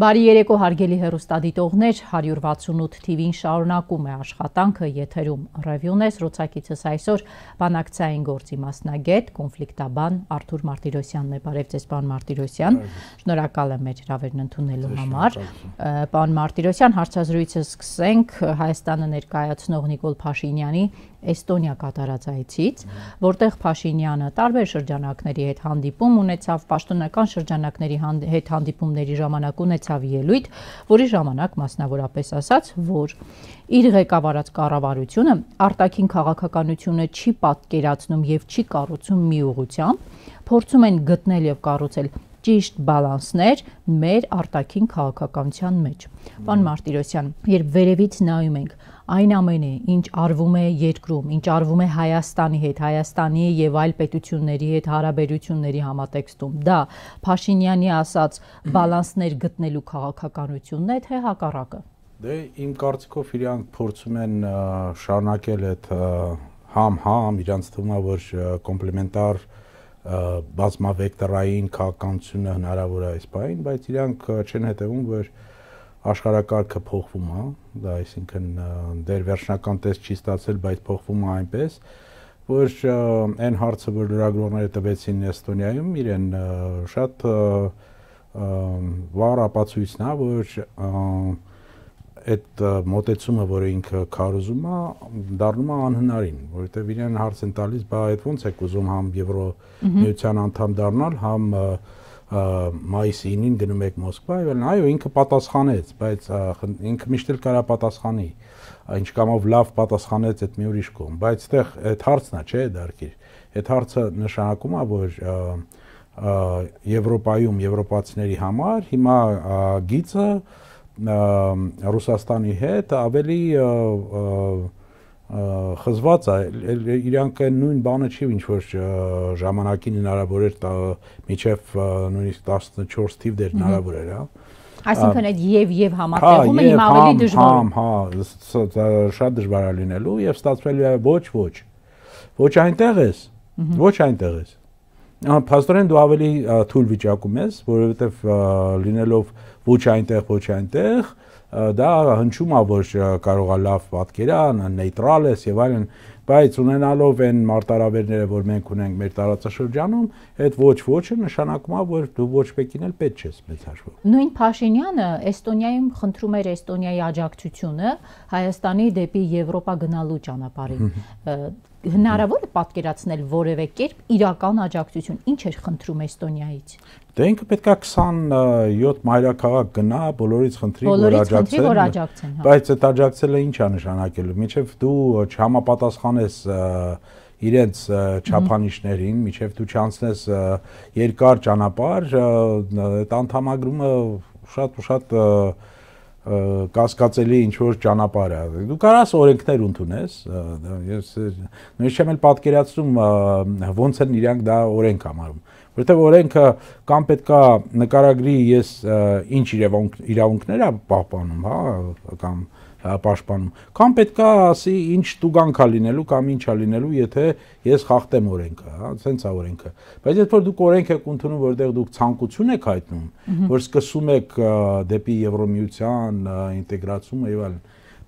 Բարի երեկո հարգելի հեռուստադիտողներ, 168 TV-ին շարունակում է աշխատանքը, եթերում ռևյուն է, զրուցակիցս այսօր բանակցային գործի մասնագետ, կոնֆլիկտաբան Արթուր Մարտիրոսյանն է։ Բարև ձեզ, պարոն Մարտիրոսյան, շնորհակալ եմ մեր հրավերն ընդունելու համար։ Պարոն Մարտիրոսյան, հարցազրույցը սկսենք Հայաստանը ներկայացնող Նիկոլ Փաշինյանի Էստոնիա կատարած այցից, որտեղ Փաշինյանը տարբեր շրջանակների հետ հանդիպում ունեցավ, պաշտոնական շրջանակների հետ հանդիպումների ժամանակ ունեցավ ելույթ, որի ժամանակ մասնավորապես ասաց, որ իր ղեկավարած կառավարությունը արտաքին քաղաքականությունը չի պատկերացնում եւ չի կառուցում մի ուղղությամբ, փորձում են գտնել եւ կառուցել ճիշտ բալանսներ մեր արտաքին քաղաքականության մեջ։ Պարոն Մարտիրոսյան, երբ վերևից նայում ենք այն ամենը, ինչ արվում է երկրում, ինչ արվում է Հայաստանի հետ, Հայաստանի եւ այլ պետությունների հետ հարաբերությունների համատեքստում, դա Փաշինյանի ասած բալանսներ գտնելու քաղաքականությունն է, թե հակառակը։ Դե իմ կարծիքով իրանք փորձում են շարունակել այդ համ իրանց թվում է, որ կոմպլեմենտար բազմավեկտորային քաղաքականությունը հնարավոր է այս բանին, բայց իրանք չեն հետևում, որ աշխարհակարգը փոխվում է, դա այսինքն դեր վերջնական տեսք չի ստացել, բայց փոխվում է այնպես, որ այն հարցը, որ լրագրողները տվեցին Էստոնիայում, իրեն շատ վառ ապացույցն է, որ այդ մոտեցումը, որը ինքը քարոզում է, դառնում է անհնարին, որովհետև իրեն հարց են տալիս, բա այդ ո՞նց եք ուզում համ Եվրոմիության անդամ դառնալ, համ մայիսի 9-ին գնում եք Մոսկվա, եւ այո, ինքը պատասխանեց, բայց ինքը միշտ էլ կարա պատասխանի, ինչ կամով լավ պատասխանեց այդ մի ուրիշ կողմ, բայց այդտեղ այդ հարցն է, չէ, դարքիր։ Այդ հարցը նշանակում է, որ Եվրոպայում եվրոպացիների համար հիմա գիծը Ռուսաստանի հետ ավելի խզված է, իրանք նույն բանը չի, ինչ որ ժամանակին հնարավոր էր միջև նույնիսկ 14 թիվ դեր հնարավոր էր, հա։ Այսինքն այդ եւ համատեղումը հիմա ավելի դժվար է։ Շատ դժվար է լինելու եւ ստացվելու է ոչ այնտեղ ես, ոչ այնտեղ ես։ Փաստորեն դու ավելի թույլ վիճակում ես, որովհետեւ լինելով ոչ այնտեղ, դա հնչում է, որ կարող է լավ պատկերան, նեյտրալ ես եւ այլն, բայց ունենալով այն մարտահրավերները, որ մենք ունենք մեր տարածաշրջանում, այդ ոչ-ոչը նշանակում է, որ դու ոչ մեկին էլ պետք չես մեծ հաշվով։ Նույն Փաշինյանը Էստոնիայում խնդրում էր Էստոնիայի աջակցությունը Հայաստանի դեպի Եվրոպա գնալու ճանապարհին։ Հնարավոր է պատկերացնել որևէ կերպ իրական աջակցություն, ինչ էր խնդրում Էստոնիայից։ Դե ինքը պետքա 27 մայրաքաղաք գնա, բոլորից խնդրի, որ աջակցեն, բայց այդ աջակցելը ինչ է նշանակելու, մինչև դու չհամապատասխանես իրենց չափանիշներին, մինչև դու չանցնես երկար ճանապարհ, այդ անդամագրումը շատ կասկածելի ինչ որ ճանապարհ է։ Դու կարաս օրենքներ ընդունես, ես նույնիսկ չեմ էլ պատկերացնում ոնց են իրանք դա օրենք համարում, որովհետև օրենքը կամ պետքա նկարագրի ես ինչ իրավունքներ է պահպանում, հա, կամ պաշտպանում, կամ պետքա ասի ինչ տուգանք է լինելու կամ ինչ է լինելու, եթե ես խախտեմ օրենքը, հա, սենց է օրենքը։ Բայց եթե որ դուք օրենք եք ընդունում, որտեղ դուք ցանկություն եք հայտնում, որ սկսում եք դեպի Եվրոմիության ինտեգրացումը եւ այլն,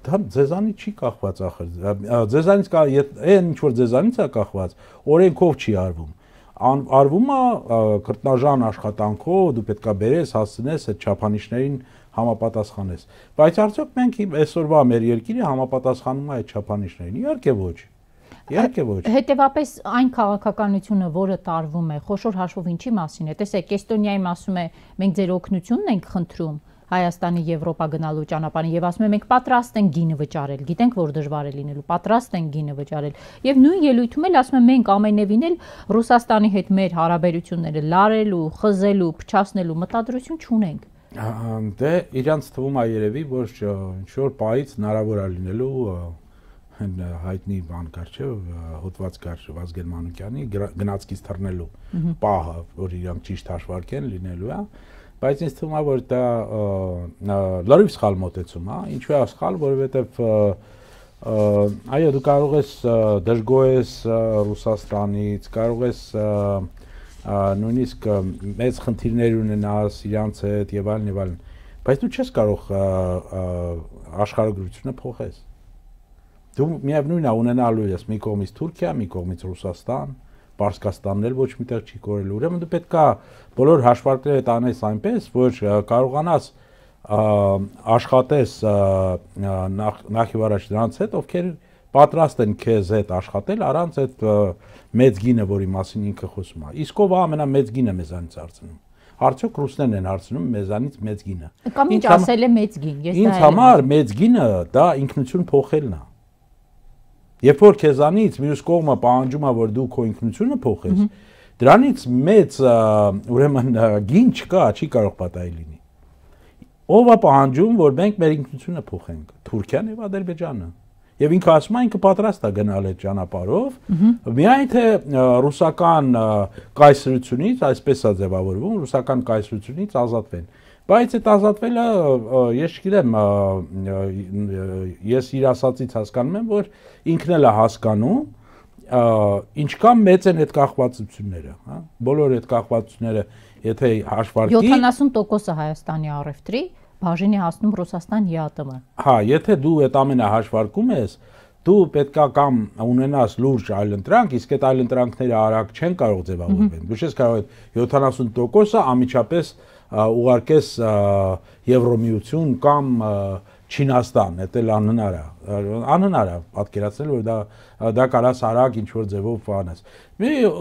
դա ձեզանից չի կախված ախր։ Ձեզանից այն ինչ որ ձեզանից է կախված, օրենքով չի արվում։ Արվում է քրտնաժան աշխատանքով, դու պետքա բերես, հասցնես այդ չափանիշներին համապատասխանես։ Բայց արդյոք մենք այսօրվա մեր երկիրը համապատասխանում է այդ չափանիշներին։ Իհարկե ոչ։ Իհարկե ոչ։ Հետևաբար այն քաղաքականությունը, որը տարվում է, խոշոր հաշվով ինչի մասին է։ Տեսեք, Էստոնիայում ասում է, մենք ձեր օգնությունն ենք խնդրում Հայաստանի Եվրոպա գնալու ճանապարհին եւ ասում են մենք պատրաստ ենք գինը վճարել, գիտենք որ դժվար է լինելու, պատրաստ ենք գինը վճարել։ Եվ նույն ելույթում էլ ասում են մենք ամենևին էլ Ռուսաստանի հետ մեր հարաբերությունները լարելու, խզելու, փչացնելու մտադրություն չունենք։ Դե իրանց թվում է երևի, որ ինչ որ պահից հնարավոր է լինելու հայտնի բան կար, չէ, հոդված կար Վազգեն Մանուկյանի գնացքից թռնելու պահը, որ իրանք ճիշտ հաշվարկեն լինելու է, բայց ինձ թվում է, որ դա լրիվ սխալ մոտեցում է, ինչու է սխալ, որովհետև այո, դու կարող ես դժգոհես Ռուսաստանից, կարող ես նույնիսկ մեծ խնդիրներ ունենաս իրանց հետ եւ այլն, բայց դու չես կարող աշխարհագրությունը փոխես։ Դու միևնույնն է ունենալու ես մի կողմից Թուրքիա, մի կողմից Ռուսաստան, Պարսկաստանն էլ ոչ միտեղ չի կորելու։ Ուրեմն դու պետք է բոլոր հաշվարկները տանես այնպես, որ կարողանաս աշխատես նախ եւ առաջ դրանց հետ, ովքեր պատրաստ են քեզ հետ աշխատել առանց այդ մեծ գինը, որի մասին ինքը խոսում է։ Իսկ ով է ամենամեծ գինը մեզանից հարցնում։ Արդյոք ռուսներն են հարցնում մեզանից մեծ գինը։ Կամ ինչ ասել է մեծ գին, ես դա ինձ համար մեծ գինը դա ինքնություն փոխելն է։ Երբ որ քեզանից մյուս կողմը պահանջում է, որ դու քո ինքնությունը փոխես, դրանից մեծ ուրեմն գին չկա, չի կարող պատահի լինի։ Ով է պահանջում, որ մենք մեր ինքնությունը փոխենք։ Թուրքիան եւ Ադրբեջանը։ Եվ ինքը ասում է, ինքը պատրաստ է գնալ այդ ճանապարհով, միայն թե ռուսական կայսրությունից, այսպես է ձևավորվում, ռուսական կայսրությունից ազատվեն։ Բայց այդ ազատվելը ես չգիտեմ, ես իր ասածից հասկանում եմ, որ ինքն էլ է հասկանում, ինչքան մեծ են այդ կախվածությունները, հա։ Բոլոր այդ կախվածությունները, եթե հաշվարկի 70% Հայաստանի առևտրի բաժին է հասնում Ռուսաստան ԵԱՏՄ։ Հա, եթե դու այդ ամենը հաշվարկում ես, դու պետքա կամ ունենաս լուրջ այլընտրանք, իսկ այդ այլընտրանքները արագ չեն կարող ձևավորվել։ Դու չես կարող այդ 70%-ը անմիջապես ուղարկես Եվրոմիություն կամ Չինաստան, դա էլ անհնար է պատկերացնել, որ դա կարաս արագ ինչ որ ձևով անես։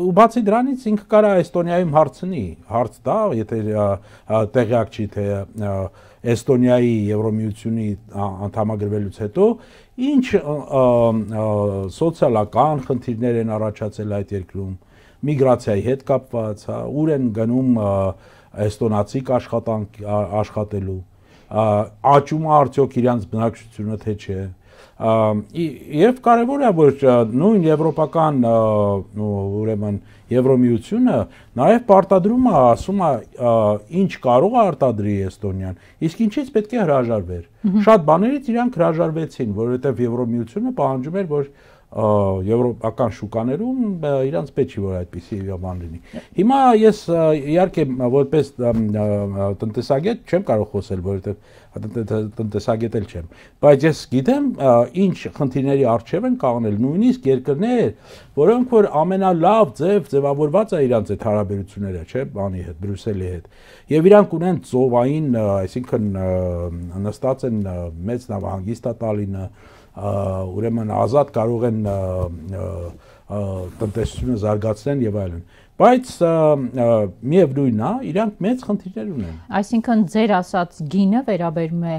Ու բացի դրանից ինքը կարա Էստոնիայում հարց տա, եթե տեղյակ չի թե Էստոնիայի Եվրոմիությունի անդամագրվելուց հետո ինչ սոցիալական խնդիրներ են առաջացել այդ երկրում, միգրացիայի հետ կապված, ուր են գնում էստոնացիք աշխատելու, աճում է արդյոք իրանց բնակչությունը թե չէ, եւ կարեւոր է որ նույն եվրոպական ուրեմն Եվրոմիությունը նաեւ պարտադրում է, ասում է ինչ կարող է արտադրի Էստոնիան, իսկ ինչից պետք է հրաժարվեր։ Շատ բաներից իրանք հրաժարվեցին, որովհետեւ Եվրոմիությունը պահանջում էր, որ եվրոպական շուկաներում իրանց պետք չի որ այդպիսի բան լինի։ Հիմա ես իհարկե որպես տնտեսագետ չեմ կարող խոսել, որովհետև տնտեսագետ էլ չեմ, բայց ես գիտեմ ինչ խնդիրների առջև են կանգնել նույնիսկ երկրներ, որոնք որ ամենալավ ձևավորված է իրանց այդ հարաբերությունները, չէ, բանի հետ, Բրյուսելի հետ։ Եվ իրանք ունեն ծովային, այսինքն նստած են մեծ նավահանգիստ տալինը, ուրեմն ազատ կարող են տնտեսությունը զարգացնել եւ այլն, բայց միևնույնն է, իրանք մեծ խնդիրներ ունեն։ Այսինքն ձեր ասած գինը վերաբերում է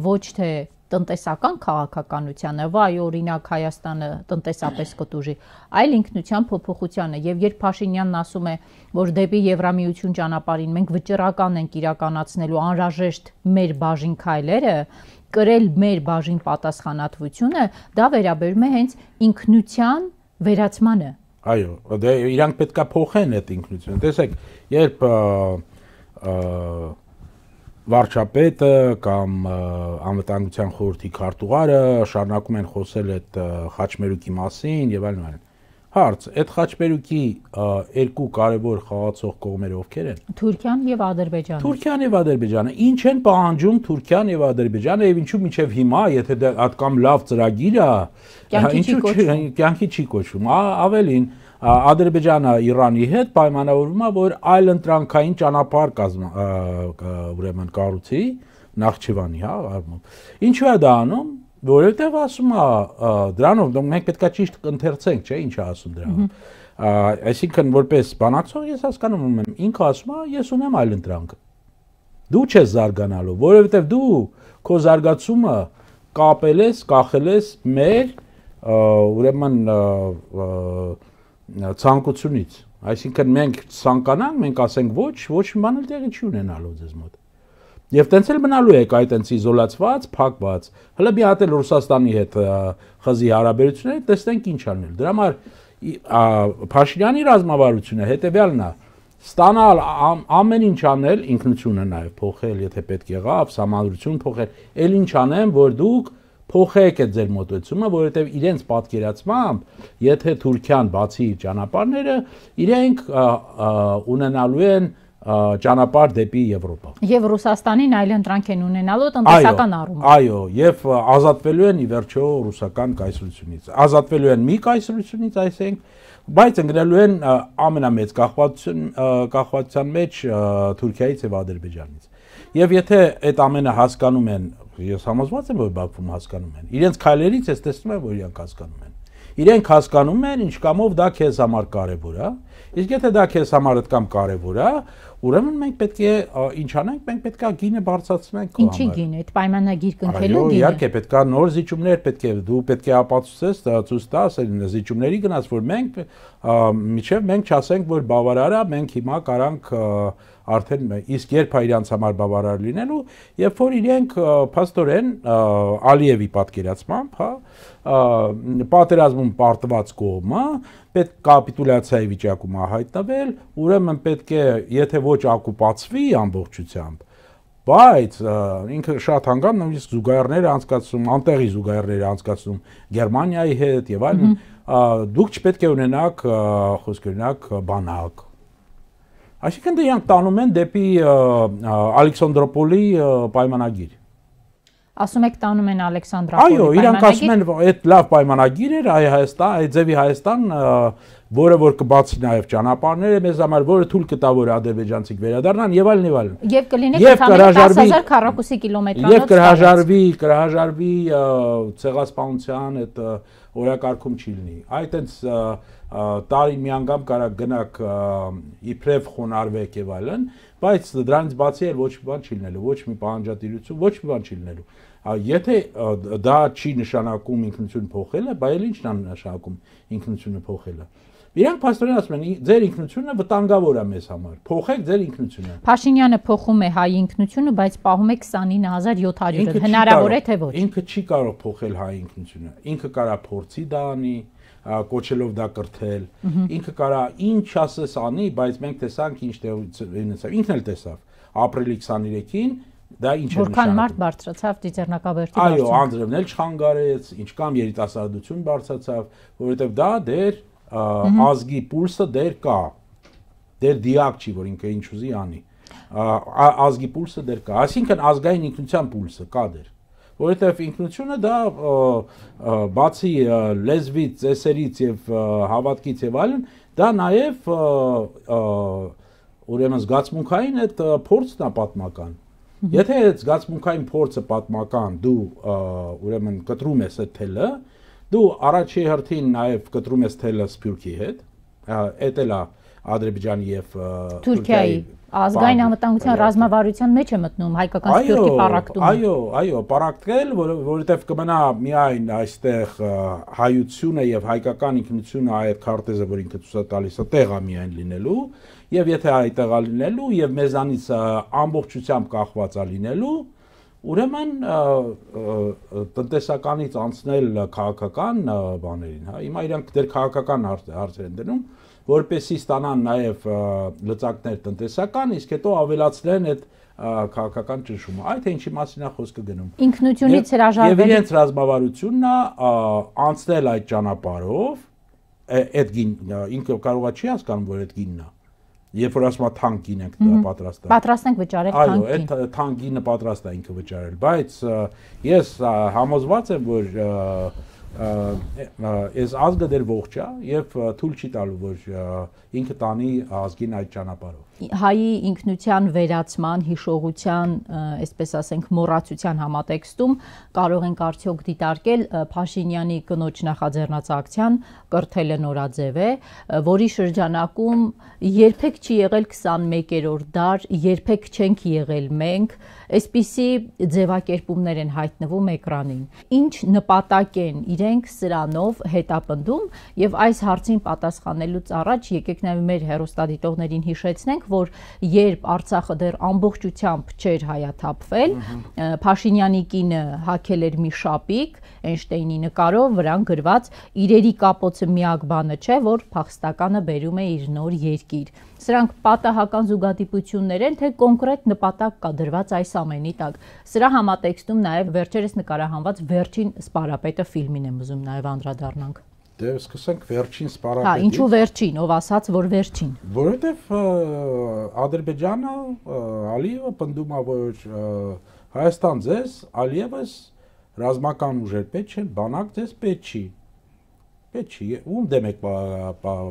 ոչ թե տնտեսական քաղաքականությանը, վայ օրինակ Հայաստանը տնտեսապես կտուժի, այլ ինքնության փոփոխությանը, եւ երբ Փաշինյանն ասում է, որ դեպի Եվրամիություն ճանապարհին մենք վճռական ենք իրականացնելու անհրաժեշտ մեր բաժին քայլերը, կրել մեր բաժին պատասխանատվությունը, դա վերաբերում է հենց ինքնության վերացմանը։ Այո, դե իրանք պետքա փոխեն այդ ինքնությունը։ Տեսեք, երբ վարչապետը կամ անվտանգության խորհրդի քարտուղարը շարունակում են խոսել այդ խաչմերուկի մասին եւ այլն։ Հարց, այդ խաչմերուկի երկու կարևոր խաղացող կողմերը ովքեր են։ Թուրքիան եւ Ադրբեջանը։ Թուրքիան եւ Ադրբեջանը։ Ինչ են պահանջում Թուրքիան եւ Ադրբեջանը եւ ինչու մինչեւ հիմա, եթե դա հատկամ լավ ծրագիր է, ինչու կյանքի չի կոչվում։ Ավելին, Ադրբեջանը Իրանի հետ պայմանավորվում է, որ այլընտրանքային ճանապարհ ուրեմն կառուցի Նախճիվանի, հա, առումով։ Ինչու է դա անում։ Որովհետև ասում է դրանով մենք պետքա ճիշտ ընթերցենք, չէ՞, ինչ է ասում դրանով։ Այսինքն որպես բանակցող ես հասկանում եմ, ինքը ասում է, ես ունեմ այլընտրանք։ Դու չես զարգանալու, որովհետև դու քո զարգացումը կապել ես, կախել ես մեր ուրեմն ցանկությունից։ Այսինքն մենք ցանկանանք, մենք ասենք ոչ մի բան էլ տեղի չի ունենալու ձեզ մոտ։ Եվ տենց էլ մնալու եք այդ տենց իզոլացված, փակված։ Հələ մի հատ էլ Ռուսաստանի հետ խզի հարաբերությունները տեսնենք ինչ անել։ Դրա համար Փաշինյանի ռազմավարությունը հետեւյալն է. ստանալ ամեն ինչ անել, ինքնությունը նաև փոխել, եթե պետք եղավ, համադրություն փոխել, ել ինչ անեմ, որ դուք փոխեք այդ ձեր մոտեցումը, որովհետև իրենց պատկերացմամբ, եթե Թուրքիան բացի ճանապարհները, իրենք ունենալու են ճանապարհ դեպի Եվրոպա։ Եվ Ռուսաստանին այլընտրանք են ունենալու տնտեսական առումով։ Այո, եւ ազատվելու են ի վերջո ռուսական կայսրությունից։ Ազատվելու են մի կայսրությունից, այսինքն, բայց ընկնելու են ամենամեծ կախվածության մեջ Թուրքիայից եւ Ադրբեջանից։ Եվ եթե այդ ամենը հասկանում են, ես համոզված եմ, որ Բաքվում հասկանում են։ Իրենց քայլերից ես տեսնում եմ, որ իրանք հասկանում են։ Իրենք հասկանում են, ինչ կամով դա քեզ համար կարևոր է։ Իսկ եթե դա քեզ համար այդքան կարևոր է, ուրեմն մենք պետք է ինչ անենք, մենք պետք է գինը բարձրացնենք։ Ինչի գինը, այդ պայմանագիր կնքելու գինը։ Իհարկե պետք է նոր զիջումներ, դու պետք է ապացուցես, ցույց տաս այն զիջումների գնաց, որ մենք միջև մենք չասենք, որ բավարար է, մենք հիմա կարանք արդեն իսկ երբ է իրանց համար բավարար լինելու, երբ որ իրենք փաստորեն Ալիևի պատկերացմամբ, պատերազմում պարտված կողմը պետք կապիտուլյացիայի վիճակում է հայտնվել, ուրեմն պետք է, եթե ոչ ակուպացվի ամբողջությամբ, բայց ինքը շատ հանգամ նույնիսկ զուգահեռներ անցկացնում, անտեղի զուգահեռներ անցկացնում Գերմանիայի հետ եւ այլն, դուք չպետք է ունենաք խոսք օրինակ բանակ։ Այսինքն դրանք տանում են դեպի Ալեքսանդրոպոլի պայմանագիր։ Ասում եք տանում են Ալեքսանդրոպոլի պայմանագիր։ Այո, իրանք ասում են, այդ լավ պայմանագիր էր, այդ ձևի Հայաստան, որը որ կբացի նաև ճանապարհները մեզ համար, որը թույլ կտա, որ ադրբեջանցիք վերադառնան եւ այլն եւ այլն։ Եվ կլինի 10000 քառակուսի կիլոմետրանոց։ Եվ կհրաժարվի ցեղասպանության այդ օրակարգում չի լինի։ Այդ այնց տարի մի անգամ կարող գնաք իբրև խոնարհվեք եւ այլն, բայց դրանից բացի էլ ոչ մի բան չի լինելու, ոչ մի պահանջատիրություն, ոչ մի բան չի լինելու։ Եթե դա չի նշանակում ինքնություն փոխելը, բայց ի՞նչն է նշանակում ինքնությունը փոխելը։ Իրանք փաստորեն ասում են, ձեր ինքնությունը վտանգավոր է մեզ համար։ Փոխեք ձեր ինքնությունը։ Փաշինյանը փոխում է հայ ինքնությունը, բայց պահում է 29700-ը։ Հնարավոր է թե ոչ։ Ինքը չի կարող փոխել հայ ինքնությունը։ Ինքը կարա փորձի դա անի, կոչելով դա կրթել։ Ինքը կարա ինչ ասես անի, բայց մենք տեսանք ինչ տեղացավ։ Ինքն էլ տեսավ ապրիլի 23-ին դա ինչ է նշանակում։ Որքան մարդ բարձրացավ Ծիծեռնակաբերդի բարձր։ Այո, անձրևն էլ չխանգարեց, ինչքան երիտասարդություն բարձրացավ, որովհետև դա դեր ազգի պուլսը դեր կա։ Դեր դիակ չի, որ ինքը ինչ ուզի անի։ Ազգի պուլսը դեր կա, այսինքն ազգային ինքնության պուլսը կա դեր։ Որովհետև ինքնությունը դա բացի լեզվից, ծեսերից եւ հավատքից եւ այլն, դա նաեւ ուրեմն զգացմունքային այդ փորձն է պատմական։ Եթե այդ զգացմունքային փորձը պատմական, դու ուրեմն կտրում ես այդ թելը, դու առաջի հերթին նաեւ կտրում ես թելը Սփյուռքի հետ, էդ էլ է Ադրբեջանի եւ Թուրքիայի ազգային անվտանգության ռազմավարության մեջ է մտնում հայկական Սփյուռքի պառակտումը։ Այո, պառակտել, որովհետև կմնա միայն այստեղ հայությունը եւ հայկական ինքնությունը այդ քարտեզը, որ ինքը ցույց տալիս է, տեղա միայն լինելու, եւ եթե այդտեղա լինելու եւ մեզանից ամբողջությամբ կախված է լինելու, ուրեմն տնտեսականից անցնել քաղաքական բաներին, հա, հիմա իրանք դեռ քաղաքական հարցեր են դնում, որպեսզի ստանան նաև լծակներ տնտեսական, իսկ հետո ավելացնեն այդ քաղաքական ճնշումը։ Այդ ինչի մասին է խոսքը գնում։ Ինքնությունից հրաժարվել։ Եվ իրենց ռազմավարությունն է անցնել այդ ճանապարհով, այդ գին ինքը կարողա չի հասկանում, որ այդ գինն է։ Երբ որ ասում է թանկ գին ենք պատրաստ է։ Պատրաստ ենք վճարել թանկ գին։ Այո, այդ թանկ գինը պատրաստ է ինքը վճարել, բայց ես համոզված եմ, որ այս ազգը դեր ողջ է եւ թույլ չի տալու, որ ինքը տանի ազգին այդ ճանապարհով։ Հայի ինքնության վերացման, հիշողության, այսպես ասենք, մոռացության համատեքստում կարող ենք արդյոք դիտարկել Փաշինյանի կնոջ նախաձեռնած ակցիան կրթելը նորաձև է, որի շրջանակում երբեք չի եղել 21-րդ դար, երբեք չենք եղել մենք, այսպիսի ձևակերպումներ են հայտնվում էկրանին։ Ինչ նպատակ են իրենք սրանով հետապնդում եւ այս հարցին պատասխանելուց առաջ եկեք նաեւ մեր հեռուստադիտողներին հիշեցնենք, որ երբ Արցախը դեռ ամբողջությամբ չէր հայաթափվել, Փաշինյանի կինը հագել էր մի շապիկ Էյնշտեյնի նկարով, վրան գրված իրերի կապոցը միակ բանը չէ, որ փախստականը բերում է իր նոր երկիր։ Սրանք պատահական զուգադիպություններ են, թե կոնկրետ նպատակ կա դրված այս ամենի տակ։ Սրա համատեքստում նաև վերջերս նկարահանված Վերջին սպարապետը ֆիլմին եմ ուզում նաև անդրադառնանք։ Դե սկսենք վերջին սպառապետից։ Հա, ինչու վերջին, ով ասաց, որ վերջին։ Որովհետև Ադրբեջանը Ալիևը պնդում է, որ Հայաստան ձեզ, Ալիևս ռազմական ուժեր պետք չեն, բանակ ձեզ պետք չի։ Պետք չի, ում դեմ եք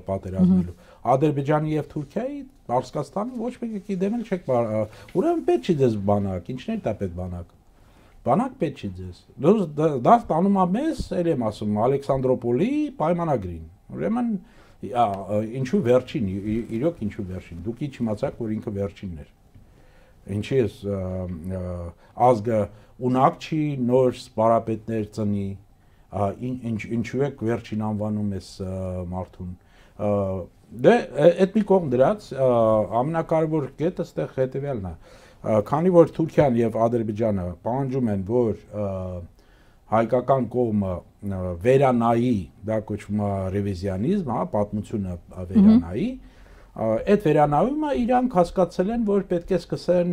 պատերազմելու։ Ադրբեջանի եւ Թուրքիայի, Պարսկաստանի ոչ մեկի դեմ էլ չեք, ուրեմն պետք չի ձեզ բանակ, ինչն է դա պետք բանակ։ Բանակ պետք չի ձեզ։ Դա ստանում է մեզ, ել եմ ասում, Ալեքսանդրոպոլի պայմանագրին։ Ուրեմն ինչու վերջին, իրոք ինչու վերջին։ Դուք չիմացաք, որ ինքը վերջինն էր։ Ինչի է ազգը ունակ չի նոր սպառապետներ ծնի, ինչու եք վերջին անվանում ես մարդուն։ Դե այդ մի կողմ դրած ամենակարևոր կետը այստեղ հետևյալն է։ Քանի որ Թուրքիան եւ Ադրբեջանը պահանջում են, որ հայկական կողմը վերանայի, դա կոչվում է ռևիզիոնիզմ, հա, պատմությունը վերանայի, այդ վերանայումը իրանք հասկացել են, որ պետք է սկսեն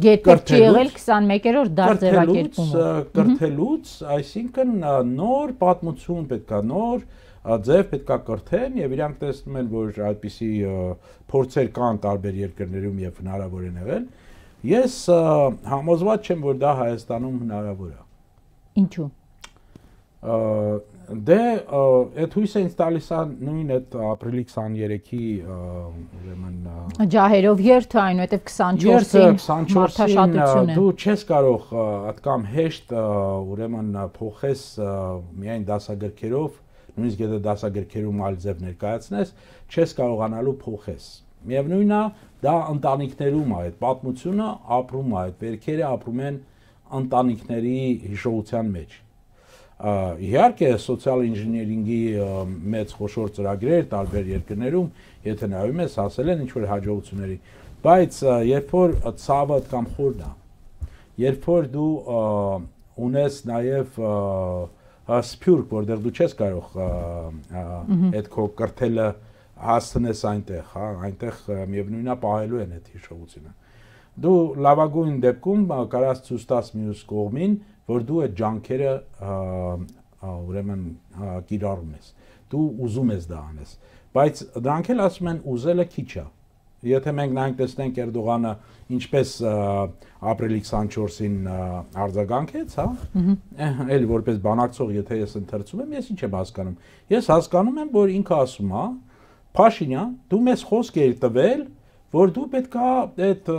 Գետը չի եղել 21-րդ դար ձևակերպումը։ Կրթելուց, այսինքն նոր պատմություն պետք է, նոր ձև պետք է կրթեն եւ իրանք տեսնում են, որ այդպիսի փորձեր կան տարբեր երկրներում եւ հնարավոր են եղել։ Ես համոզված չեմ, որ դա Հայաստանում հնարավոր է։ Ինչու։ Դե այդ հույսը ինձ տալիս է նույն այդ ապրիլի 23-ի ուրեմն ջահերով երթը, այնուհետև 24-ին մարդաշատությունը։ Դու չես կարող այդքան հեշտ ուրեմն փոխես միայն դասագրքերով, նույնիսկ եթե դասագրքերում այլ ձև ներկայացնես, չես կարողանալու փոխես։ Միևնույնն է, դա ընտանիքներում է, այդ պատմությունը ապրում է, այդ վերքերը ապրում են ընտանիքների հիշողության մեջ։ Իհարկե սոցիալ ինժեներինգի մեծ խոշոր ծրագրեր տարբեր երկրներում, եթե նայում ես, հասել են ինչ-որ հաջողությունների, բայց երբ որ ցավը կամ խորն է, երբ որ դու ունես նաև սփյուռք, որտեղ դու չես կարող այդ քո կրթելը հասցնես այնտեղ, հա, այնտեղ միևնույնն է պահելու են այդ հիշողությունը։ Դու լավագույն դեպքում կարաս ցույց տաս մյուս կողմին, որ դու այդ ջանքերը ուրեմն կիրառում ես։ Դու ուզում ես դա անես, բայց դրանք էլ ասում են ուզելը քիչ է։ Եթե մենք նայենք տեսնենք Էրդողանը ինչպես ապրիլի 24-ին արձագանքեց, հա, էլ որպես բանակցող, եթե ես ընթերցում եմ, ես ինչ եմ հասկանում։ Ես հասկանում եմ, որ ինքը ասում է, Փաշինյան, դու մեզ խոսք ես տվել, որ դու պետքա այդ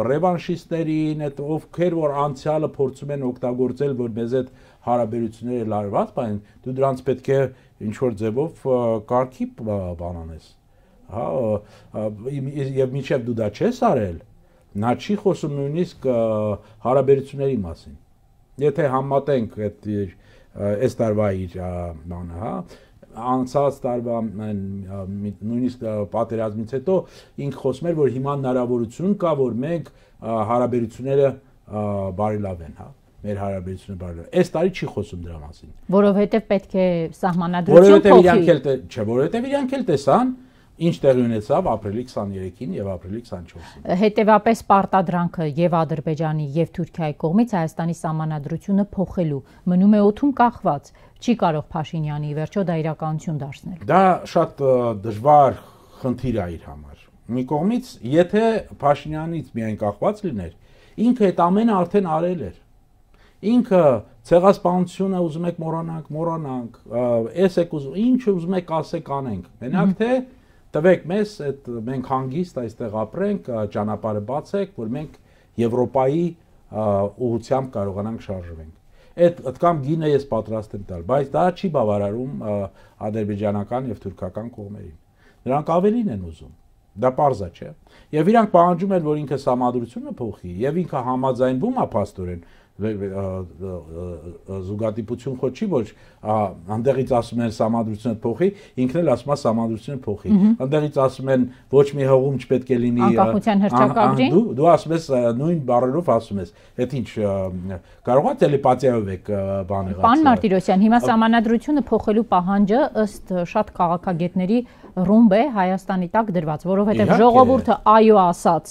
ռևանշիստներին, այդ ովքեր որ անցյալը փորձում են օգտագործել, որ մեզ այդ հարաբերությունները լարված բան, դու դրանց պետք է ինչ որ ձևով կարգի բանանես։ Հա, եւ մինչեւ դու դա չես արել, նա չի խոսում նույնիսկ հարաբերությունների մասին։ Եթե համատենք այս տարվա իր բանը, հա, անցած տարվա նույնիսկ պատերազմից հետո ինքը խոսում էր, որ հիմա հնարավորություն կա, որ մենք հարաբերությունները բարելավեն, հա, մեր հարաբերությունները բարելավեն։ Այս տարի չի խոսում դրա մասին։ Որովհետև պետք է սահմանադրություն փոխի։ Որովհետև իրանք էլ տեսան, ինչ տեղի ունեցավ ապրիլի 23-ին եւ ապրիլի 24-ին։ Հետևաբար պարտադրանքը եւ Ադրբեջանի եւ Թուրքիայի կողմից Հայաստանի սահմանադրությունը փոխելու մնում է օդում կախված, չի կարող Փաշինյանի վերջո դա իրականություն դարձնել։ Դա շատ դժվար խնդիր է իր համար։ Մի կողմից, եթե Փաշինյանից միայն կախված լիներ, ինքը այդ ամենը արդեն արել էր։ Ինքը ցեղասպանությունը ուզում եք մոռանանք, էս եք ուզում, ինչ ուզում եք ասեք անենք։ Մենակ թե տվեք մեզ, այդ մենք հանգիստ այստեղ ապրենք, ճանապարհը բացեք, որ մենք Եվրոպայի ուղղությամբ կարողանանք շարժվենք։ Այդ կամ գինը ես պատրաստ եմ տալ, բայց դա չի բավարարում ադրբեջանական եւ թուրքական կողմերին։ Նրանք ավելին են ուզում։ Դա պարզ է, չէ՞։ Եվ իրանք պահանջում են, որ ինքը համադրությունը փոխի, եւ ինքը համաձայնվում է փաստորեն զուգադիպություն խո չի, որ անդեղից ասում են համադրությունը փոխի, ինքն էլ ասում է համադրությունը փոխի։ Անդեղից ասում են ոչ մի հողում չպետք է լինի անկախության հռչակագրին։ Դու ասում ես նույն բառերով ասում ես, այդ ինչ կարող է տելեպաթիայով եք բան եղած։ Պարոն Մարտիրոսյան, հիմա համանդրությունը փոխելու պահանջը ըստ շատ քաղաքագետների ռումբ է Հայաստանի տակ դրված, որովհետև ժողովուրդը այո ասաց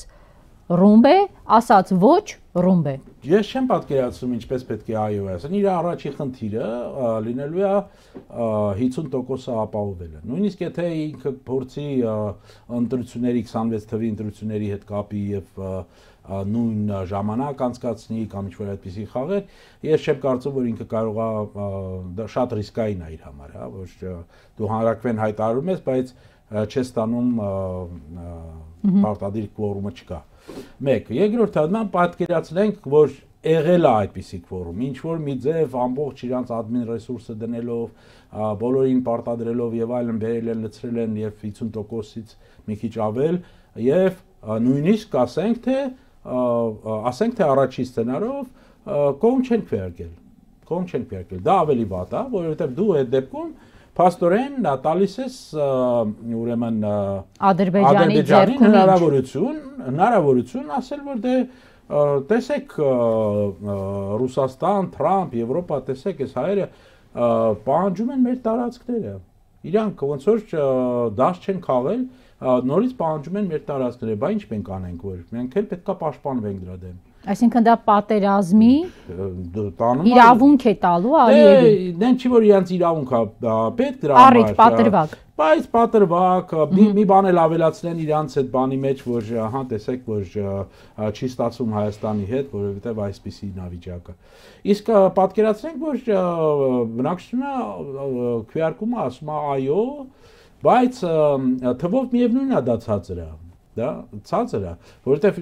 ռումբ է, ասաց ոչ, ռումբ է։ Ես չեմ պատկերացնում ինչպես պետք է այո ասեն։ Իր առաջի խնդիրը լինելու է 50% ապահովելը։ Նույնիսկ եթե ինքը փորձի ընտրությունների 26 թվականի ընտրությունների հետ կապի եւ նույն ժամանակ անցկացնի կամ ինչ-որ այդպիսի խաղեր, ես չեմ կարծում, որ ինքը կարող է դա շատ ռիսկային է իր համար, հա, որ դու հանրակրվեն հայտարարում ես, բայց չես ստանում պարտադիր կվորումը չկա։ Մեկ, երկրորդ հատման պատկերացնենք, որ եղել է այդպիսի կվորում, ինչ որ մի ձև ամբողջ իրանց admin ռեսուրսը դնելով, բոլորին պարտադրելով եւ այլն բերել են, լցրել են եւ 50%-ից մի քիչ ավել եւ նույնիսկ ասենք թե առաջի սցենարով կողմ չեն քվեարկել։ Դա ավելի վատ է, որովհետեւ դու այդ դեպքում փաստորեն տալիս ես ուրեմն Ադրբեջանի հնարավորություն ասել, որ դե տեսեք Ռուսաստան, Թրամփ, Եվրոպա, տեսեք այս հայերը պահանջում են մեր տարածքները։ Իրանք ոնց որ դաշ չեն քաղել, նորից պահանջում են մեր տարածքները, բա ինչ մենք անենք, որ մենք էլ պետքա պաշտպանվենք դրա դեմ։ Այսինքն դա պատերազմի իրավունք է տալու Ալիևին։ Դեն չի որ իրանց իրավունք է պետք դրա համար։ Առիթ պատրվակ։ Բայց պատրվակ, մի բան էլ ավելացնեն իրանց այդ բանի մեջ, որ ահա տեսեք, որ չի ստացվում Հայաստանի հետ, որովհետև այսպիսի նավիճակը։ Իսկ պատկերացրենք, որ բնակչությունը քվեարկումը ասում է այո, բայց թվով միևնույնն է դա ցածր է։ Դա ցածր է, որովհետև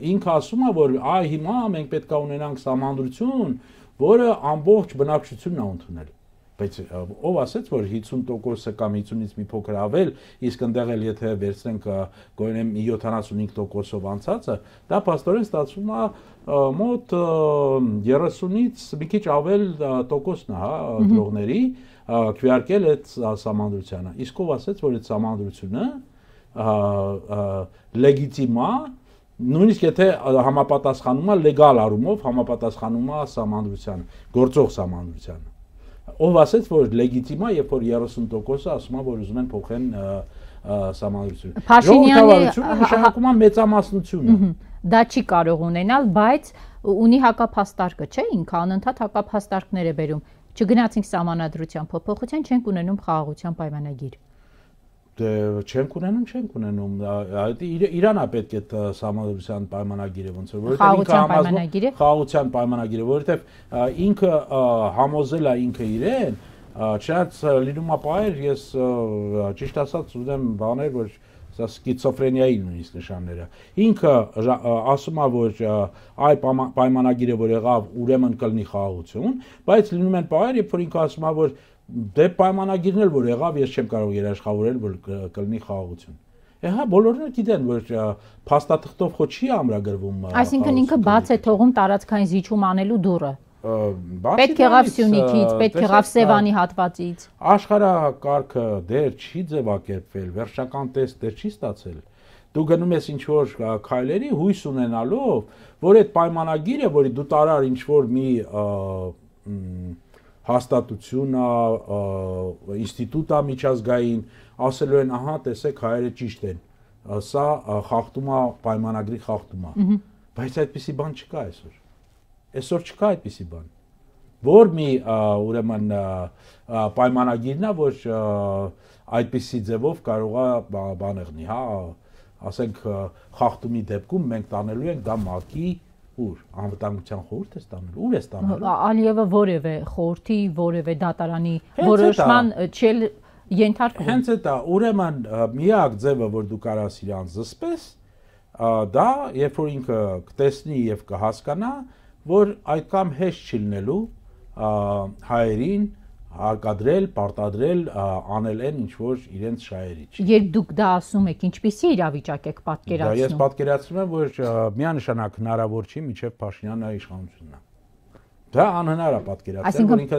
ինքը ասում է, որ այ հիմա մենք պետք է ունենանք սահմանադրություն, որը ամբողջ բնակչությունն է ընդունել։ Բայց ով ասեց, որ 50% կամ 50-ից մի փոքր ավել, իսկ ընդեղ էլ եթե վերցնենք գոնե 75%-ով անցածը, դա փաստորեն ստացվում է մոտ 30-ից մի քիչ ավել տոկոսն է, հա, դրողների քվեարկել այդ սահմանադրությանը։ Իսկ ով ասեց, որ այդ սահմանադրությունը լեգիտիմ է, նույնիսկ եթե համապատասխանում է լեգալ առումով, համապատասխանում է սահմանադրությանը, գործող սահմանադրությանը։ Ով ասեց, որ լեգիտիմ է, երբ որ 30%-ը ասում է, որ ուզում են փոխեն սահմանադրությունը։ Ժողովրդավարությունը նշանակում է մեծամասնությունը։ Դա չի կարող ունենալ, բայց ունի հակափաստարկը, չէ՞, ինքը անընդհատ հակափաստարկներ է բերում։ Չգնացինք սահմանադրության փոփոխության, չենք ունենում խաղաղության պայմանագիր։ Դե չենք ունենում, Իրանը պետք է սահմանադրության պայմանագիրը ոնց որ խաղաղության պայմանագիրը, որովհետև ինքը համոզել է ինքը իրեն, չնայած լինում է պահեր, ես ճիշտ ասած ուզեմ բաներ, որ սա սկիզոֆրենիայի նույնիսկ նշանները։ Ինքը ասում է, որ այ պայմանագիրը որ եղավ, ուրեմն կլինի խաղաղություն, բայց լինում են պահեր, երբ որ ինքը ասում է, որ դե պայմանագիրն էլ որ եղավ, ես չեմ կարող երաշխավորել, որ կլինի խաղաղություն։ Հա, բոլորը գիտեն, որ փաստաթղթով խո չի ամրագրվում։ Այսինքն ինքը բաց է թողում տարածքային զիջում անելու դուռը։ Պետք եղավ Սյունիքից, պետք եղավ Սևանի հատվածից։ Աշխարհակարգը դեռ չի ձևակերպվել, վերջական տեսք դեռ չի ստացել։ Դու գնում ես ինչ-որ քայլերի հույս ունենալով, որ այդ պայմանագիրը, որի դու տարար ինչ-որ մի հաստատությունը, ինստիտուտը միջազգային, ասելու են, ահա, տեսեք, հայերը ճիշտ են, սա խախտում է պայմանագրի խախտում է, բայց այդպիսի բան չկա այսօր չկա այդպիսի բան, որ մի ուրեմն պայմանագիրն է, որ այդպիսի ձևով կարող է բան եղնի, հա, ասենք խախտումի դեպքում մենք տանելու ենք դա ՄԱԿ-ի Ուր անվտանգության խորհուրդ է ստանալու, ուր է ստանալու։ Ալիևը որևէ խորհրդի, որևէ դատարանի որոշման չել ենթարկվում։ Հենց դա, ուրեմն միակ ձևը, որ դու կարաս իրան զսպես, դա երբ որ ինքը կտեսնի եւ կհասկանա, որ այդքան հեշտ չի լինելու հայերին հարկադրել, պարտադրել, անել են ինչ որ իրենց շահերից։ Երբ դուք դա ասում եք, ինչպիսի իրավիճակ եք պատկերացնում։ Ես պատկերացնում եմ, որ միանշանակ հնարավոր չի մինչև Փաշինյանը իշխանությունն է։ Դա անհնար է պատկերացնել, որ ինքը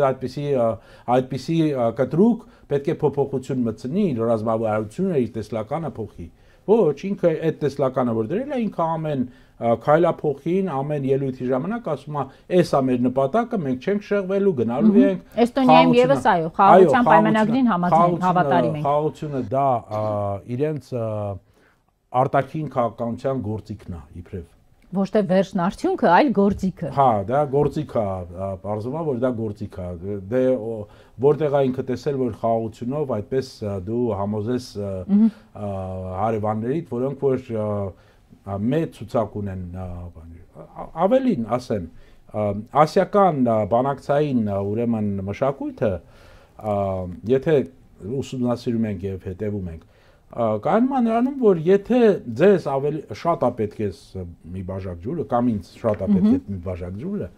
այդպիսի կտրուկ պետք է փոփոխություն մտցնի, ռազմավարությունը իր տեսլականը փոխի։ Ոչ, ինքը այդ տեսլականը որ դրել է, ինքը ամեն քայլափոխին, ամեն ելույթի ժամանակ ասում է, «Էս է մեր նպատակը, մենք չենք շեղվելու, գնալու ենք»։ Էստոնիայում եւս այո, խաղաղության պայմանագրին համաձայն հավատարիմ ենք։ Խաղաղությունը դա իրենց արտաքին քաղաքականության գործիքն է իբրև։ Ոչ թե վերջն արդյունքը, այլ գործիքը։ Հա, դա գործիք է, բարձրացնում է, որ դա գործիք է։ Դե որտեղ է ինքը տեսել, որ խաղաղությունով այդպես դու համոզես հարևաններիդ, որոնք որ մեծ ցուցակ ունեն, ավելին ասեմ, ասիական բանակցային ուրեմն մշակույթը, եթե ուսումնասիրում ենք եւ հետեւում ենք, կայանում է նրանում, որ եթե ձեզ ավելի շատ է պետք է մի բաժակ ջուրը կամ ինձ շատ է պետք է մի բաժակ ջուրը,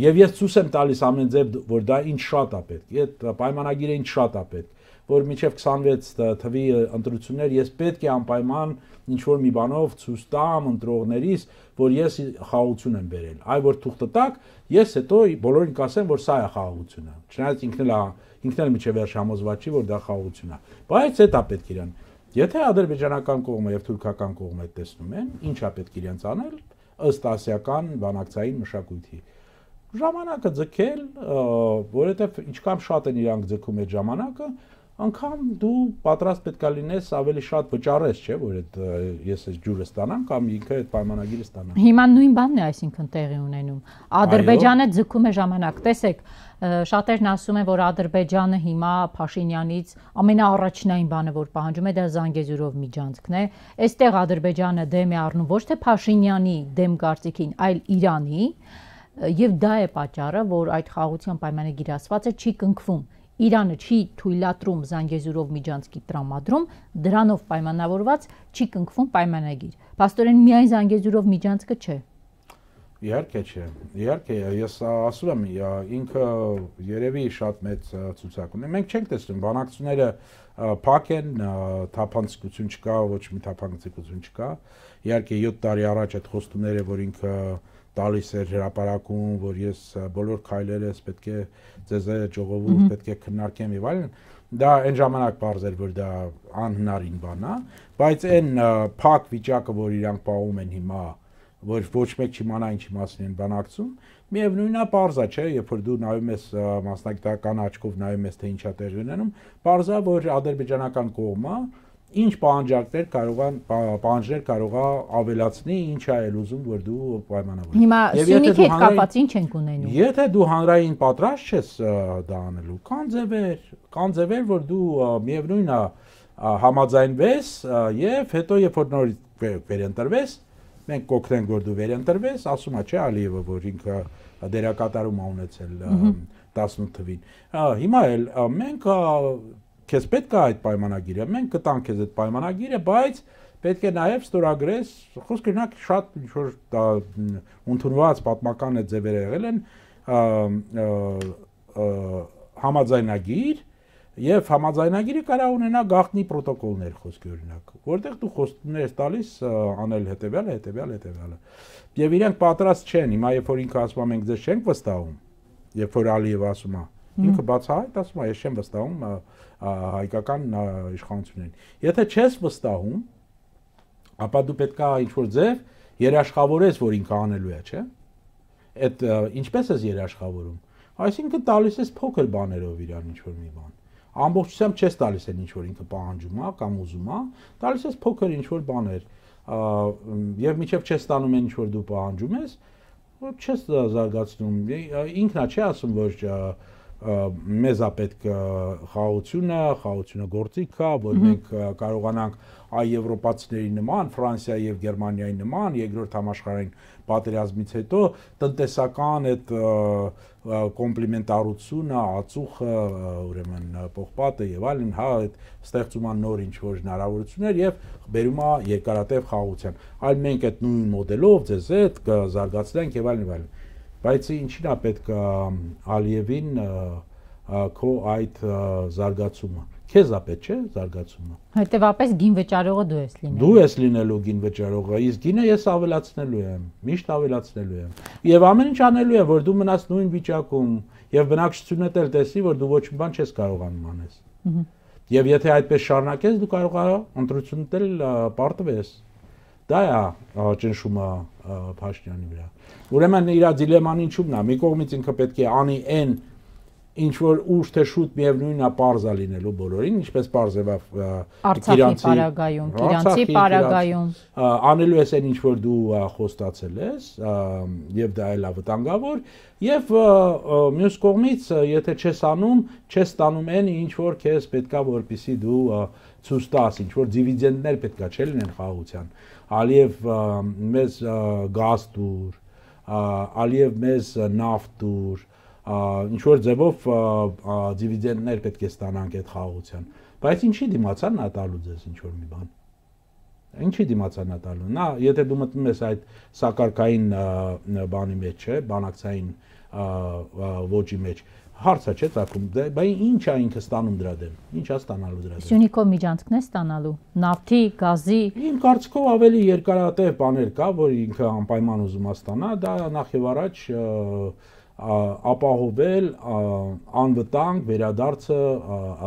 եւ ես ցույց եմ տալիս ամեն ձև, որ դա ինձ շատ է պետք, այդ պայմանագիրը ինձ շատ է պետք, որ մինչև 26 թվի ընտրություններ ես պետք է անպայման ինչ որ մի բանով ցույց տամ ընտրողներիս, որ ես խաղաղություն եմ բերել, այ որ թուղթը տակ, ես հետո բոլորին կասեմ, որ սա է խաղաղությունը, չնայած ինքն էլ միջև վերջ համոզված չի, որ դա խաղաղություն է, բայց դա պետք է իրան։ Եթե ադրբեջանական կողմը եւ թուրքական կողմը տեսնում են, ինչ է պետք իրենց անել, ըստ ասիական բանակցային մշակույթի։ Ժամանակը ձգել, որովհետեւ ինչքան շատ են իրանք ձգում այդ ժամանակը, անգամ դու պատրաստ պետքա լինես ավելի շատ վճարես, չէ, որ այդ ես այս ջուրը ստանամ կամ ինքը այդ պայմանագիրը ստանամ։ Հիմա նույն բանն է, այսինքն տեղի ունենում։ Ադրբեջանը ձգում է ժամանակ, տեսեք, շատերն ասում են, որ Ադրբեջանը հիմա Փաշինյանից ամենաառաջնային բանը, որ պահանջում է, դա Զանգեզուրով միջանցքն է։ Այստեղ Ադրբեջանը դեմ է առնում ոչ թե Փաշինյանի դեմ կարծիքին, այլ Իրանի, եւ դա է պատճառը, որ այդ խաղաղության պայմանագիրը ասված է չի կնքվում։ Իրանը չի թույլատրում Զանգեզուրով միջանցքի տրամադրում, դրանով պայմանավորված չի կնքվում պայմանագիր։ Փաստորեն միայն Զանգեզուրով միջանցքը չէ։ Իհարկե չէ։ Իհարկե, ես ասում եմ, ինքը երևի շատ մեծ ցուցակ ունի։ Մենք չենք տեսնում, բանակցությունները փակ են, թափանցիկություն չկա, ոչ մի թափանցիկություն չկա։ Իհարկե 7 տարի առաջ այդ խոստումները, որ ինքը տալիս էր հրապարակում, որ ես բոլոր քայլերս պետք է ձեզ ժողովուրդ պետք է քննարկեմ եւ այլն, դա այն ժամանակ բարձ էր, որ դա անհնարին բան է, բայց այն փակ վիճակը, որ իրանք պահում են հիմա, որ ոչ մեկ չիմանա ինչի մասին են բանակցում, միևնույնն է բարձ է, չէ, երբ որ դու նայում ես մասնագիտական աչքով նայում ես թե ինչա տեղի ունենում, բարձ է, որ ադրբեջանական կողմը ինչ պահանջներ կարող է ավելացնի, ինչ է էլ ուզում, որ դու պայմանավորես։ Հիմա Սյունիքի հետ կապված ինչ ենք ունենում։ Եթե դու հանրային պատրաստ ես դա անելու, կան ձևեր, որ դու միևնույնն է համաձայնվես եւ հետո երբ որ նորից վերընտրվես, մենք կօգնենք, որ դու վերընտրվես, ասում է չէ Ալիևը, որ ինքը դերակատարում է ունեցել 18 թվին։ Հիմա էլ մենք քեզ պետք է այդ պայմանագիրը, մենք կտանք քեզ այդ պայմանագիրը, բայց պետք է նաև ստորագրես, խոսքը օրինակ շատ ինչ-որ ընդունված պատմական այդ ձևերը եղել են համաձայնագիր եւ համաձայնագիրը կարող ունենա գաղտնի պրոտոկոլներ, խոսքի օրինակ, որտեղ դու խոստումներ ես տալիս անել հետեւյալը։ Եվ իրենք պատրաստ չեն, հիմա երբ որ ինքը ասում է մենք ձեզ չենք վստահում, երբ որ Ալիևը ասում է, ինքը բացահայտ ասում է ես չեմ վստահում հայկական իշխանություններին։ Եթե չես վստահում, ապա դու պետքա ինչ-որ ձև երաշխավորես, որ ինքը անելու է, չէ՞։ Այդ ինչպես ես երաշխավորում։ Այսինքն տալիս ես փոքր բաներով իրան ինչ-որ մի բան։ Ամբողջությամբ չես տալիս այն ինչ-որ ինքը պահանջում է կամ ուզում է, տալիս ես փոքր ինչ-որ բաներ։ Եվ միջև չես ստանում այն ինչ-որ դու պահանջում ես, չես զարգացնում։ Ինքնա չի ասում, որ մեզ է պետք խաղաղությունը գործիք է, որ մենք կարողանանք այ եվրոպացիների նման, Ֆրանսիայի եւ Գերմանիայի նման, երկրորդ համաշխարհային պատերազմից հետո տնտեսական այդ կոմպլեմենտարությունը, ածուխը, ուրեմն պողպատը եւ այլն, հա, այդ ստեղծում են նոր ինչ-որ հնարավորություններ եւ բերում է երկարատև խաղաղության։ Այլ մենք այդ նույն մոդելով ձեզ հետ կզարգացնենք եւ այլն։ Բայց ինչին է պետք Ալիևին քո այդ զարգացումը։ Քեզ է պետք, չէ, զարգացումը։ Հետևաբար գին վճարողը դու ես լինելու։ Դու ես լինելու գին վճարողը, իսկ գինը ես ավելացնելու եմ, միշտ ավելացնելու եմ։ Եվ ամեն ինչ անելու եմ, որ դու մնաս նույն վիճակում, եւ բնակչությունդ էլ տեսնի, որ դու ոչ մի բան չես կարողանում անես։ Եվ եթե այդպես շարունակես, դու կարող ես ընտրությունդ էլ պարտվես։ Դա է ճնշումը Փաշինյանի վրա։ Ուրեմն իր դիլեման ինչու՞մն է։ Մի կողմից ինքը պետք է անի այն ինչ որ ուշ թե շուտ միևնույնն է պարզա լինելու բոլորին, ինչպես պարզ է Արցախի պարագայում, Իրանցի պարագայում անելու ես այն ինչ որ դու խոստացել ես, եւ դա էլ է վտանգավոր, եւ մյուս կողմից եթե չես անում, չես ստանում այն ինչ որ քեզ պետքա որպեսի դու ցույց տաս, ինչ որ դիվիդենդներ պետքա չէ լինեն խաղաղության։ Ալիև մեզ գազ տուր, Ալիև մեզ նավթ տուր, ինչ որ ձևով դիվիդենդներ պետք է ստանանք այդ խաղաղության, բայց ինչի դիմացան նա տալու ձեզ ինչ որ մի բան։ Ինչի դիմացան նա տալու։ Նա եթե դու մտնում ես այդ սակարկային բանի մեջ, չէ, բանակցային ոճի մեջ, հարցը չէ ծագում, բայց ինչ է ինքը ստանում դրա դեմ, ինչ է ստանալու դրա դեմ։ Սյունիքով միջանցքն է ստանալու, նավթի, գազի։ Իմ կարծիքով ավելի երկարատև բաներ կա, որ ինքը անպայման ուզում է ստանա, դա նախ եւ առաջ ապահովել անվտանգ վերադարձը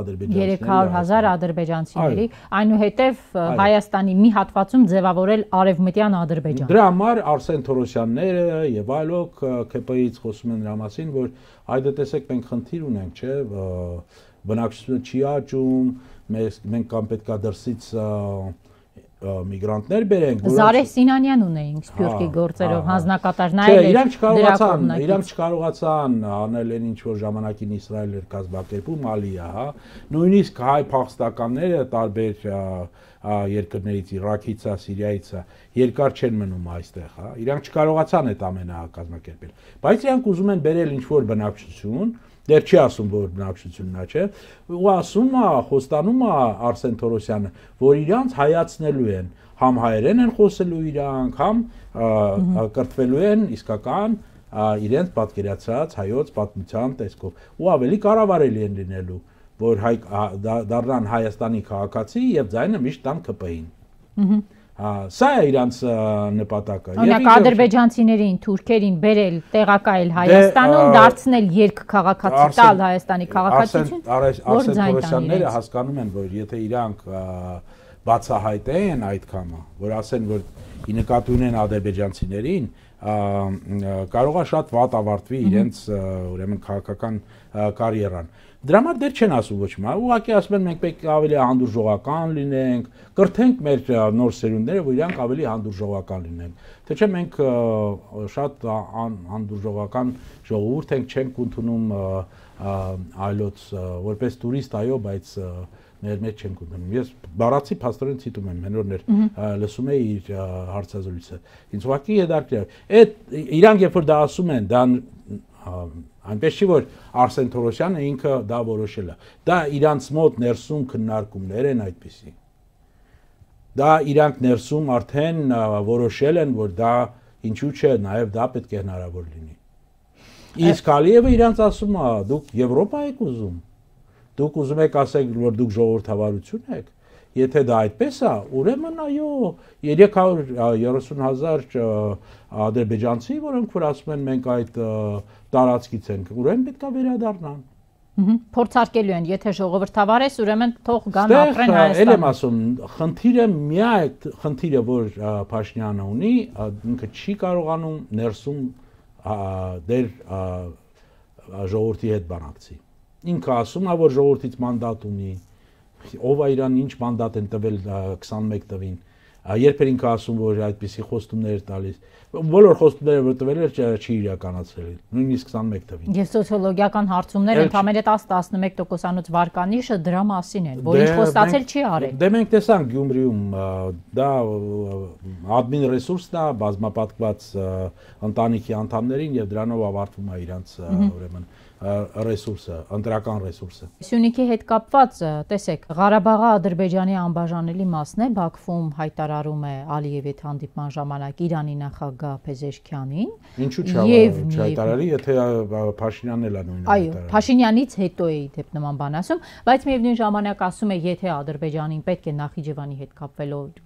ադրբեջանցիների 300,000 ադրբեջանցիների, այնուհետև Հայաստանի մի հատվածում ձևավորել արևմտյան Ադրբեջան։ Դրա համար Արսեն Թորոսյանները եւ այլոք ԿՊ-ից խոսում են դրա մասին, որ այդը տեսեք մենք խնդիր ունենք, չէ, բնակչությունը չի աճում, մենք կամ պետքա դրսից միգրանտներ բերենք, Զարեհ Սինանյան ունեինք Սփյուռքի գործերով հանձնակատարն այլ իրանք չկարողացան անել այն ինչ որ ժամանակին Իսրայելը էր կազմակերպում Ալիա, հա, նույնիսկ հայ փախստականները տարբեր երկրներից Իրաքից, Սիրիայից երկար չեն մնում այստեղ, հա, իրանք չկարողացան այդ ամենը կազմակերպել, բայց իրանք ուզում են բերել ինչ որ բնակչություն, դեռ չի ասում որ բնակչությունն է, չէ, ու ասում է, խոստանում է Արսեն Թորոսյանը, որ իրանք հայացնելու են, համ հայերեն են խոսելու իրանք, համ կրթվելու են իսկական իրենց պատկերացած հայոց պատմության տեսքով, ու ավելի կառավարելի են լինելու, որ դառնան Հայաստանի քաղաքացի եւ ձայնը միշտ տան ԿՊ-ին։ Սա է իրանց նպատակը։ Օրինակ ադրբեջանցիներին, թուրքերին բերել, տեղակայել Հայաստանում, դարձնել երկքաղաքացի տալ Հայաստանի քաղաքացիություն, որ ձայն տան իրենց։ Հասկանում են, որ եթե իրանք բացահայտեն այդ կամը, որ ասեն, որ ի նկատի ունեն ադրբեջանցիներին, կարող է շատ վատ ավարտվի իրենց ուրեմն քաղաքական կարիերան։ Դրա համար դեռ չեն ասում ոչ մի, ուղղակի ասում են մենք պետք է ավելի հանդուրժողական լինենք, կրթենք մեր նոր սերունդները, որ իրանք ավելի հանդուրժողական լինեն։ Թե չէ մենք շատ հանդուրժողական ժողովուրդ ենք, չենք ընդունում այլոց որպես տուրիստ, այո, բայց մեր մեջ չենք ընդունում։ Ես բառացի փաստորեն ցիտում եմ, հենորներ լսում էի իր հարցազրույցը։ Ինձ ուղղակի հետաքրքիր է։ Այդ իրանք երբ որ դա ասում են, դա այնպես չի որ Արսեն Թորոսյանը ինքը դա որոշել է։ Դա իրանց մոտ ներսում քննարկումներ են այդպիսի։ Դա իրանք ներսում արդեն որոշել են, որ դա ինչու՞ չէ, նաև դա պետք է հնարավոր լինի։ Իսկ Ալիևը իրանց ասում է, դուք Եվրոպա եք ուզում։ Դուք ուզում եք ասեք, որ դուք ժողովրդավարություն եք։ Եթե դա այդպես է, ուրեմն այո, 330,000 ադրբեջանցի, որոնք որ ասում են մենք այդ տարածքից ենք, ուրեմն պետք է վերադառնան։ Փորձարկելու են, եթե ժողովրդավար ես, ուրեմն թող գան ապրեն Հայաստանում։ Էլ եմ ասում, խնդիրը միակ խնդիրը, որ Փաշինյանը ունի, ինքը չի կարողանում ներսում դեր ժողովրդի հետ բանակցի։ Ինքը ասում է, որ ժողովրդից մանդատ ունի, ով է իրան ինչ մանդատ են տվել 21 տվին, երբ ինքը ասում, որ այդպիսի խոստումներ տալիս, բոլոր խոստումները որ տվել էր չի իրականացրել, նույնիսկ 21 տվին։ Ես սոցիոլոգիական հարցումներ ընդամենը 10-11%-անոց վարկանիշը դրա մասին են, որ ինչ խոստացել չի արել։ Դե մենք տեսանք Գյումրիում, դա admin ռեսուրսն է, բազմապատկված ընտանիքի անդամներին եւ դրանով ավարտվում է իրանց ուրեմն ռեսուրսը, ընտրական ռեսուրսը։ Սյունիքի հետ կապված, տեսեք, Ղարաբաղը Ադրբեջանի անբաժանելի մասն է, Բաքվում հայտարարում է Ալիևի հետ հանդիպման ժամանակ Իրանի նախագահ Փեզեշքյանին։ Ինչու՞ չհայտարարի, եթե Փաշինյանն էլ է նույնը։ Այո, Փաշինյանից հետո է դեպ նման բան ասում, բայց միևնույն ժամանակ ասում է, եթե Ադրբեջանին պետք է Նախիջևանի հետ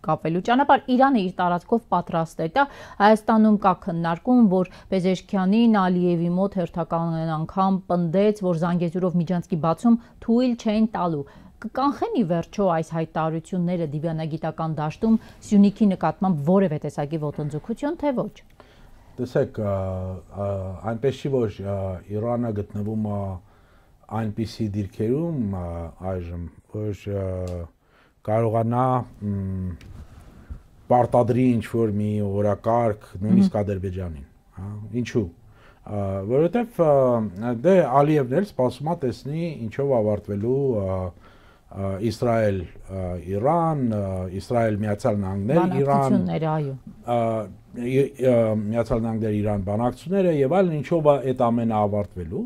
կապվելու ճանապարհ, Իրանը իր տարածքով պատրաստ է դա։ Հայաստանում կա քննարկում, որ Փեզեշքյանին Ալիևի մոտ հերթական անգամ պնդեց, որ Զանգեզուրով միջանցքի բացում թույլ չեն տալու։ Կկանխեն ի վերջո այս հայտարարությունները դիվանագիտական դաշտում Սյունիքի նկատմամբ որևէ տեսակի ոտնձգություն, թե ոչ։ Տեսեք, այնպես չի, որ Իրանը գտնվում է այնպիսի դիրքերում այժմ որ կարողանա պարտադրի ինչ-որ մի օրակարգ նույնիսկ Ադրբեջանին, հա, ինչու՞։ Որովհետև դե Ալիևն էլ սպասում է տեսնի ինչով ավարտվելու Իսրայել-Իրան, Իսրայել-Միացյալ Նահանգներ, Իրան, Միացյալ Նահանգներ, Իրան բանակցությունները եւ այլն ինչով է այդ ամենը ավարտվելու։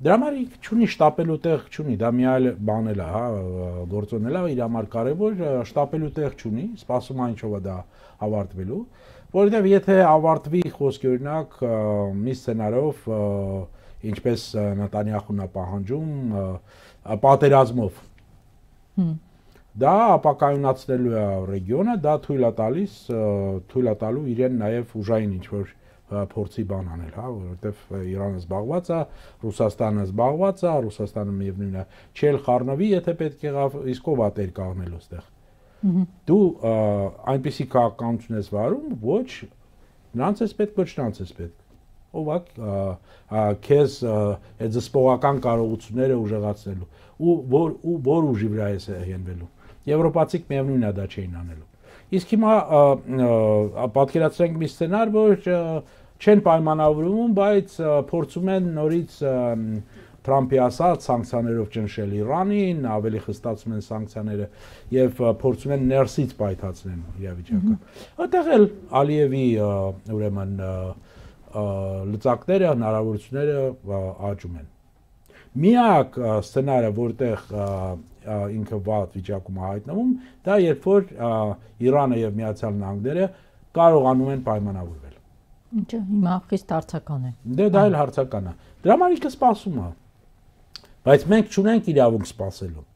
Դրա համար չունի շտապելու տեղ չունի, դա մի այլ բան էլ է, հա, գործոն էլ է, իր համար կարևոր շտապելու տեղ չունի, սպասում է ինչով է դա ավարտվելու, որովհետև եթե ավարտվի խոսքի օրինակ մի սցենարով, ինչպես Նետանյախուն է պահանջում, պատերազմով, դա ապակայունացնելու է ռեգիոնը, դա թույլ է տալու իրեն նաև ուժային ինչ-որ փորձի բան անել, հա, որովհետև Իրանը զբաղված է, Ռուսաստանը զբաղված է, Ռուսաստանը միևնույն է, չել խառնվի, եթե պետք եղավ, իսկ ով է տեր կանգնելու այստեղ։ Դու այնպիսի քաղաքականություն ես վարում, ոչ նրանց ես պետք, ոչ նրանց ես պետք։ Ով է քեզ այդ զսպողական կարողությունները ուժեղացնելու, ու որ ուժի վրա ես հենվելու։ Եվրոպացիք միևնույն է դա չէին անելու։ Իսկ հիմա պատկերացրենք մի սցենար, որ չեն պայմանավորվում, բայց փորձում են նորից Թրամփի ասած սանկցիաներով ճնշել Իրանին, ավելի խստացում են սանկցիաները եւ փորձում են ներսից պայթացնել իրավիճակը։ Այդտեղ էլ Ալիևի ուրեմն լծակները, հնարավորությունները աճում են։ Միակ սցենարը, որտեղ ինքը վատ վիճակում է հայտնվում, դա երբ որ Իրանը եւ Միացյալ Նահանգները կարողանում են պայմանավորվել։ Ինչը հիմա խիստ հարցական է։ Դե դա էլ հարցական է։ Դրա համար ինքը սպասում է։ Բայց մենք չունենք իրավունք սպասելու։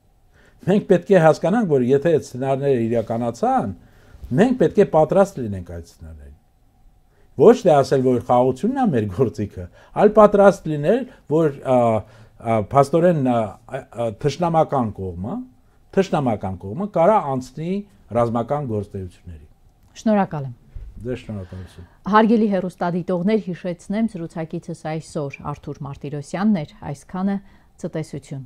Մենք պետք է հասկանանք, որ եթե այդ սցենարները իրականացան, մենք պետք է պատրաստ լինենք այդ սցենարներին։ Ոչ թե ասել, որ խաղաղությունն է մեր գործիքը, այլ պատրաստ լինել, որ փաստորեն թշնամական կողմը կարա անցնի ռազմական գործողությունների։ Շնորհակալ եմ։ Դե շնորհակալություն։ Հարգելի հեռուստադիտողներ, հիշեցնեմ զրուցակիցս այսօր Արթուր Մարտիրոսյանն էր, այսքանը ցտեսություն։